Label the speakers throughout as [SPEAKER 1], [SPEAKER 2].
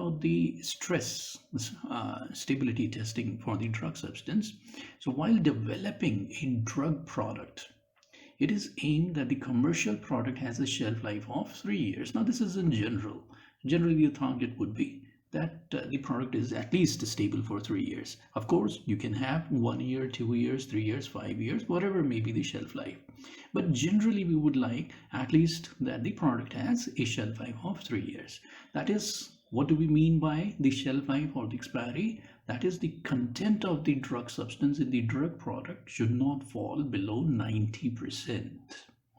[SPEAKER 1] about the stress stability testing for the drug substance. So while developing a drug product, it is aimed that the commercial product has a shelf life of 3 years. Now, this is in general. Generally, the target would be that the product is at least stable for 3 years. Of course, you can have 1 year, 2 years, 3 years, 5 years, whatever may be the shelf life. But generally, we would like at least that the product has a shelf life of 3 years. That is, what do we mean by the shelf life or the expiry? That is, the content of the drug substance in the drug product should not fall below 90%.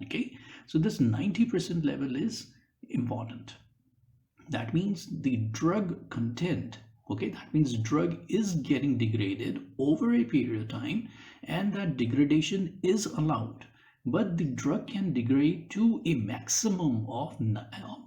[SPEAKER 1] Okay, so this 90% level is important. That means the drug content, okay, that means drug is getting degraded over a period of time, and that degradation is allowed, but the drug can degrade to a maximum of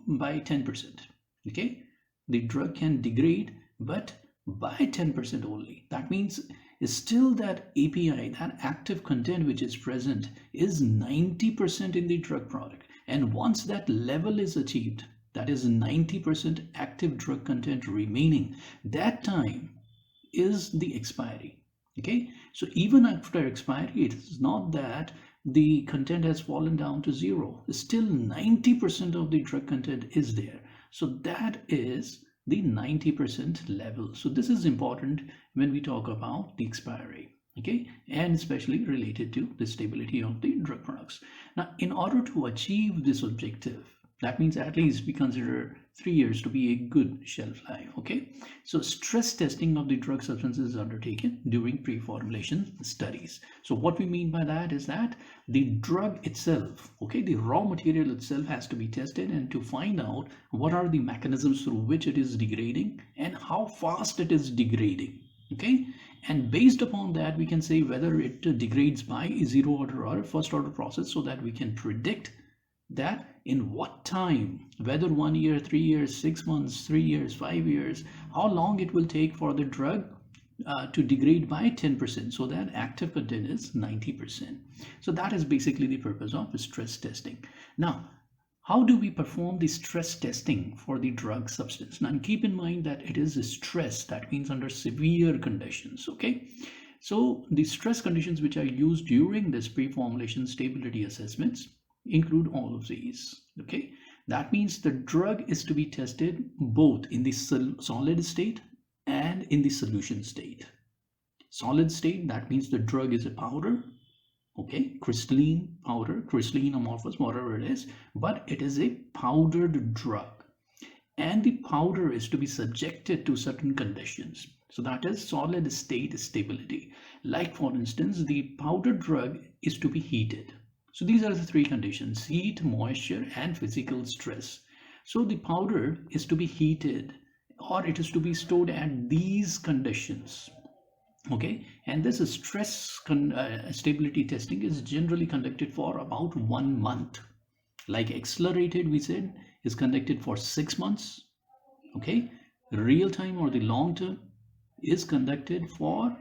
[SPEAKER 1] by 10%. Okay, the drug can degrade but by 10% only. That means still that API, that active content which is present, is 90% in the drug product, and once that level is achieved, that is 90% active drug content remaining, that time is the expiry. Okay, so even after expiry, it is not that the content has fallen down to zero. Still 90% of the drug content is there. So that is the 90% level. So this is important when we talk about the expiry. Okay, and especially related to the stability of the drug products. Now, in order to achieve this objective, that means at least we consider 3 years to be a good shelf life. Okay, so stress testing of the drug substances is undertaken during pre-formulation studies. So what we mean by that is that the drug itself, okay, the raw material itself has to be tested, and to find out what are the mechanisms through which it is degrading and how fast it is degrading. Okay, and based upon that, we can say whether it degrades by a zero order or a first order process, so that we can predict that in what time, whether 1 year, 3 years, 6 months, 3 years, 5 years, how long it will take for the drug to degrade by 10%, so that active content is 90%. So that is basically the purpose of stress testing. Now, how do we perform the stress testing for the drug substance? Now, keep in mind that it is a stress, that means under severe conditions. Okay, so the stress conditions which are used during this pre-formulation stability assessments include all of these. Okay, that means the drug is to be tested both in the solid state and in the solution state. Solid state, that means the drug is a powder, okay, crystalline powder, crystalline, amorphous, whatever it is, but it is a powdered drug, and the powder is to be subjected to certain conditions. So that is solid state stability. Like, for instance, the powdered drug is to be heated. So these are the three conditions: heat, moisture, and physical stress. So the powder is to be heated, or it is to be stored at these conditions. Okay, and this stress stability testing is generally conducted for about 1 month. Like accelerated, we said, is conducted for 6 months. Okay, real time or the long term is conducted for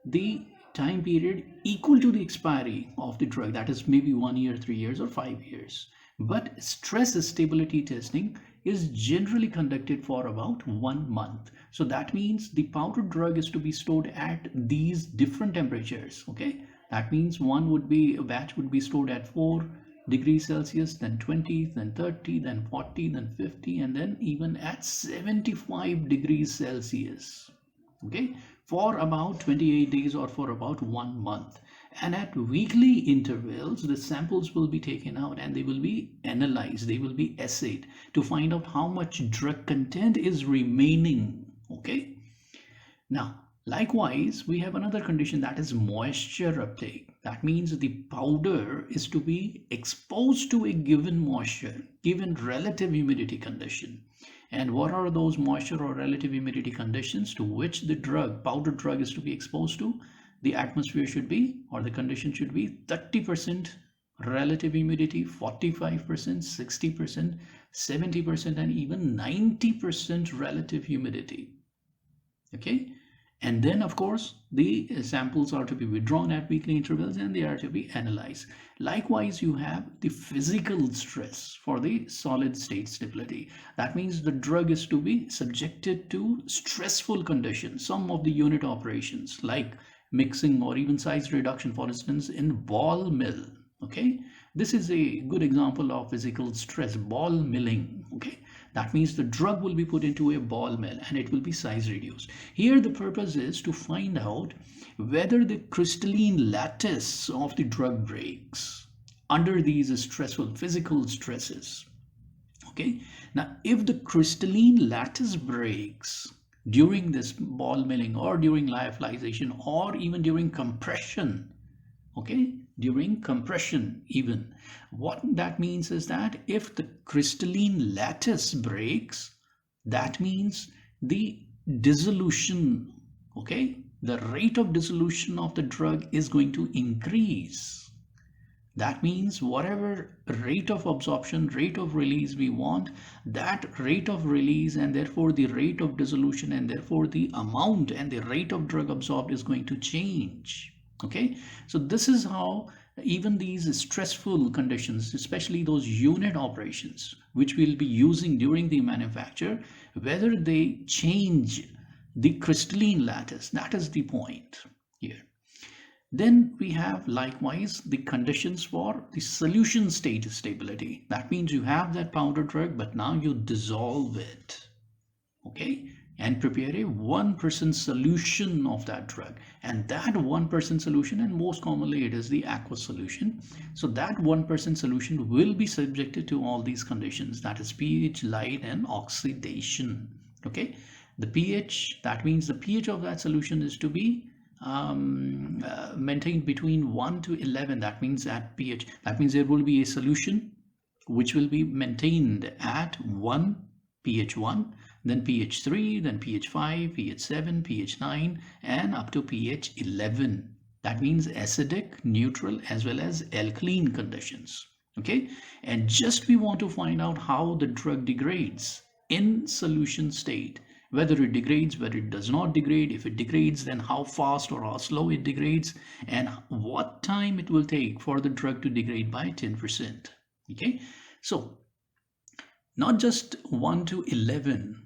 [SPEAKER 1] the time period equal to the expiry of the drug, that is maybe 1 year, 3 years, or 5 years. But stress stability testing is generally conducted for about 1 month. So that means the powdered drug is to be stored at these different temperatures. Okay, that means a batch would be stored at 4 degrees Celsius, then 20, then 30, then 40, then 50, and then even at 75 degrees Celsius. Okay, for about 28 days or for about 1 month. And at weekly intervals, the samples will be taken out and they will be analyzed, they will be assayed to find out how much drug content is remaining. Okay, now likewise, we have another condition, that is moisture uptake. That means the powder is to be exposed to a given moisture, given relative humidity condition. And what are those moisture or relative humidity conditions to which the powdered drug is to be exposed to? The atmosphere should be, or the condition should be, 30% relative humidity, 45%, 60%, 70%, and even 90% relative humidity. Okay, And then, of course, the samples are to be withdrawn at weekly intervals and they are to be analyzed. Likewise, you have the physical stress for the solid state stability. That means the drug is to be subjected to stressful conditions. Some of the unit operations like mixing or even size reduction, for instance, in ball mill. Okay, this is a good example of physical stress, ball milling. Okay, that means the drug will be put into a ball mill and it will be size reduced. Here the purpose is to find out whether the crystalline lattice of the drug breaks under these stressful physical stresses. Okay, now if the crystalline lattice breaks during this ball milling or during lyophilization or even during compression, okay, during compression even, what that means is that if the crystalline lattice breaks, that means the dissolution, okay, the rate of dissolution of the drug is going to increase. That means whatever rate of absorption, rate of release we want, that rate of release and therefore the rate of dissolution and therefore the amount and the rate of drug absorbed is going to change. Okay, so this is how even these stressful conditions, especially those unit operations which we'll be using during the manufacture, whether they change the crystalline lattice. That is the point here. Then we have likewise the conditions for the solution state stability. That means you have that powder drug, but now you dissolve it, okay, and prepare a 1% solution of that drug. And that 1% solution, and most commonly it is the aqueous solution. So that 1% solution will be subjected to all these conditions, that is pH, light, and oxidation. Okay, the pH, that means the pH of that solution is to be maintained between 1 to 11. That means at pH, that means there will be a solution which will be maintained at 1, pH 1, then pH 3, then pH 5, pH 7, pH 9, and up to pH 11. That means acidic, neutral, as well as alkaline conditions. Okay, and just we want to find out how the drug degrades in solution state, whether it degrades, whether it does not degrade. If it degrades, then how fast or how slow it degrades, and what time it will take for the drug to degrade by 10%. Okay, so not just 1 to 11,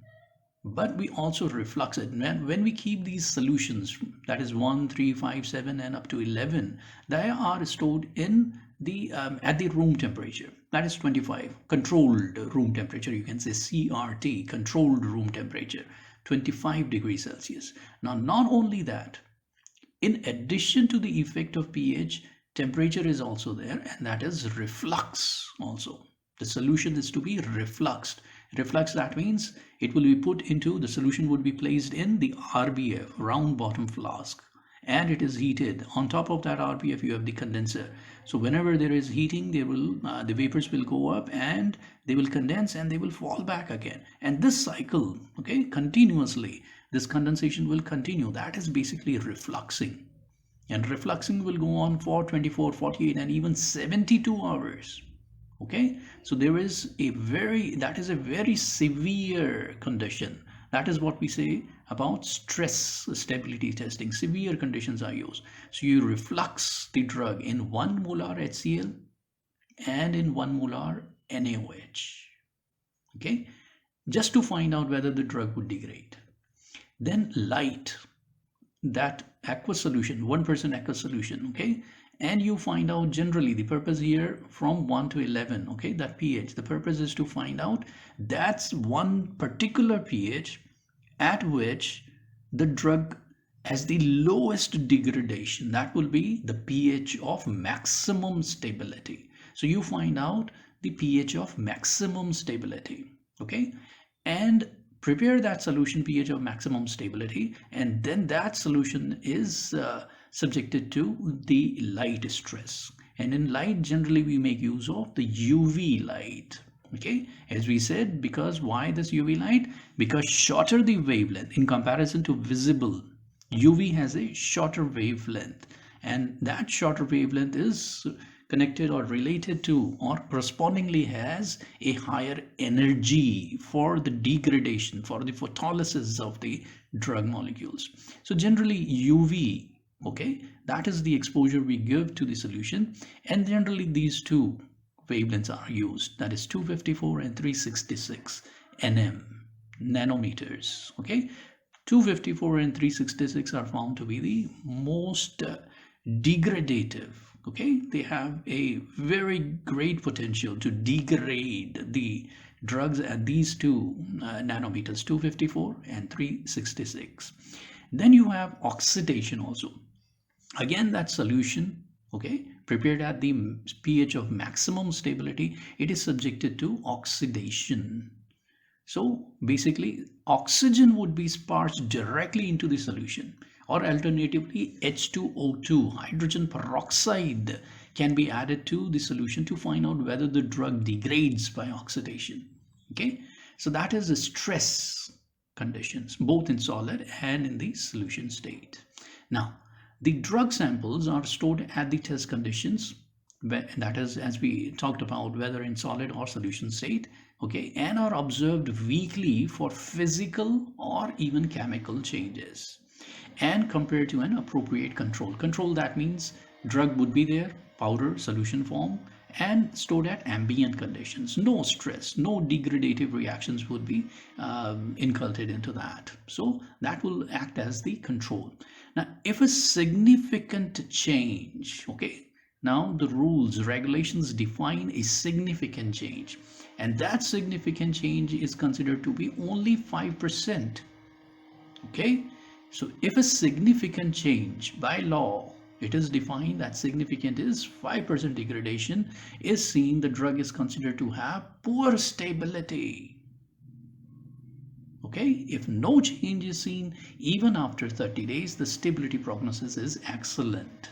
[SPEAKER 1] but we also reflux it. When we keep these solutions, that is 1, 3, 5, 7, and up to 11, they are stored in the at the room temperature, that is 25, controlled room temperature. You can say CRT, controlled room temperature, 25 degrees Celsius. Now, not only that, in addition to the effect of pH, temperature is also there, and that is reflux also. The solution is to be refluxed. Reflux, that means it will be put into, the solution would be placed in the RBF, round bottom flask, and it is heated. On top of that RBF you have the condenser. So whenever there is heating, they will the vapors will go up and they will condense and they will fall back again. And this cycle, okay, continuously, this condensation will continue. That is basically refluxing. And refluxing will go on for 24, 48, and even 72 hours. Okay, so there is a that is a very severe condition. That is what we say about stress stability testing. Severe conditions are used. So you reflux the drug in 1 molar HCl and in 1 molar NaOH. Okay, just to find out whether the drug would degrade. Then light, that aqueous solution, 1% aqueous solution, okay, and you find out generally the purpose here from 1 to 11, okay, that pH, the purpose is to find out that's one particular pH at which the drug has the lowest degradation. That will be the pH of maximum stability. So you find out the pH of maximum stability, okay, and prepare that solution pH of maximum stability, and then that solution is subjected to the light stress. And in light, generally we make use of the UV light. Okay, as we said, because why this UV light? Because shorter the wavelength in comparison to visible. UV has a shorter wavelength, and that shorter wavelength is connected or related to or correspondingly has a higher energy for the degradation, for the photolysis of the drug molecules. So generally UV, okay, that is the exposure we give to the solution, and generally these two wavelengths are used, that is 254 and 366 nm, nanometers. Okay, 254 and 366 are found to be the most degradative. Okay, they have a very great potential to degrade the drugs at these two nanometers, 254 and 366. Then you have oxidation also. Again, that solution, okay, prepared at the pH of maximum stability, it is subjected to oxidation. So basically oxygen would be sparged directly into the solution, or alternatively H2O2, hydrogen peroxide, can be added to the solution to find out whether the drug degrades by oxidation. Okay, so that is the stress conditions both in solid and in the solution state. Now the drug samples are stored at the test conditions, that is, as we talked about, whether in solid or solution state, okay, and are observed weekly for physical or even chemical changes, and compared to an appropriate control. That means drug would be there, powder solution form, and stored at ambient conditions. No stress, no degradative reactions would be inculcated into that. So that will act as the control. Now if a significant change, okay, now the rules, regulations define a significant change, and that significant change is considered to be only 5%. Okay, so if a significant change by law, it is defined that significant is 5% degradation is seen, the drug is considered to have poor stability. Okay, if no change is seen even after 30 days, the stability prognosis is excellent.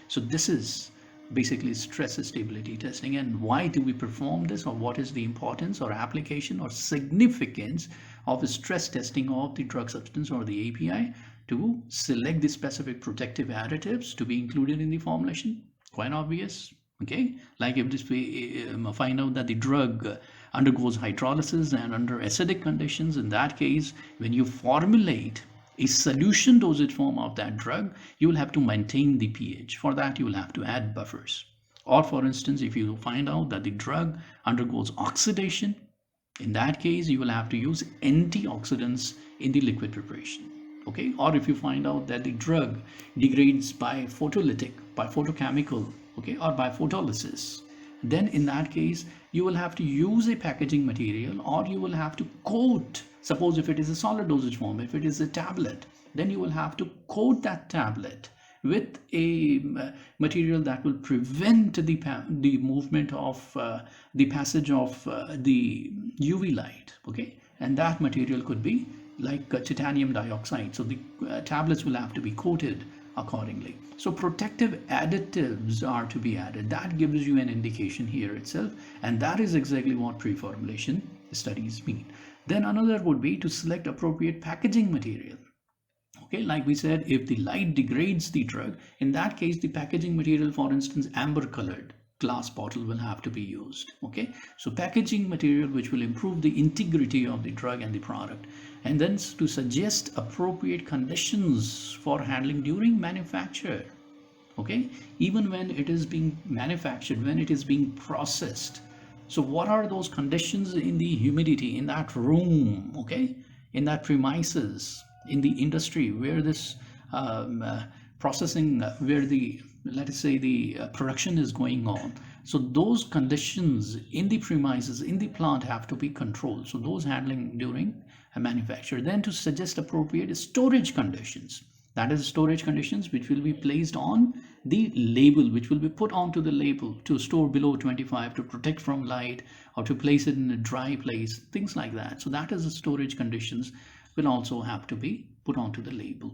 [SPEAKER 1] So this is basically stress stability testing. And why do we perform this, or what is the importance or application or significance of stress testing of the drug substance or the API to select the specific protective additives to be included in the formulation? Quite obvious. Okay, like if this we find out that the drug undergoes hydrolysis and under acidic conditions, in that case when you formulate a solution dosage form of that drug, you will have to maintain the pH. For that you will have to add buffers. Or for instance, if you find out that the drug undergoes oxidation, in that case you will have to use antioxidants in the liquid preparation. Okay, or if you find out that the drug degrades by photolytic, by photochemical, okay, or by photolysis, then in that case you will have to use a packaging material, or you will have to coat. Suppose if it is a solid dosage form, if it is a tablet, then you will have to coat that tablet with a material that will prevent the movement of the passage of the UV light. Okay, and that material could be like titanium dioxide. So the tablets will have to be coated accordingly. So protective additives are to be added. That gives you an indication here itself, and that is exactly what preformulation studies mean. Then another would be to select appropriate packaging material. Okay, like we said, if the light degrades the drug, in that case the packaging material, for instance amber colored glass bottle, will have to be used. Okay, so packaging material which will improve the integrity of the drug and the product, and then to suggest appropriate conditions for handling during manufacture. Okay, even when it is being manufactured, when it is being processed, so what are those conditions in the humidity in that room, okay, in that premises, in the industry where this processing, where the, let us say, the production is going on. So those conditions in the premises, in the plant, have to be controlled. So those handling during a manufacture. Then to suggest appropriate storage conditions, that is storage conditions which will be placed on the label, which will be put onto the label, to store below 25, to protect from light, or to place it in a dry place, things like that. So that is the storage conditions will also have to be put onto the label.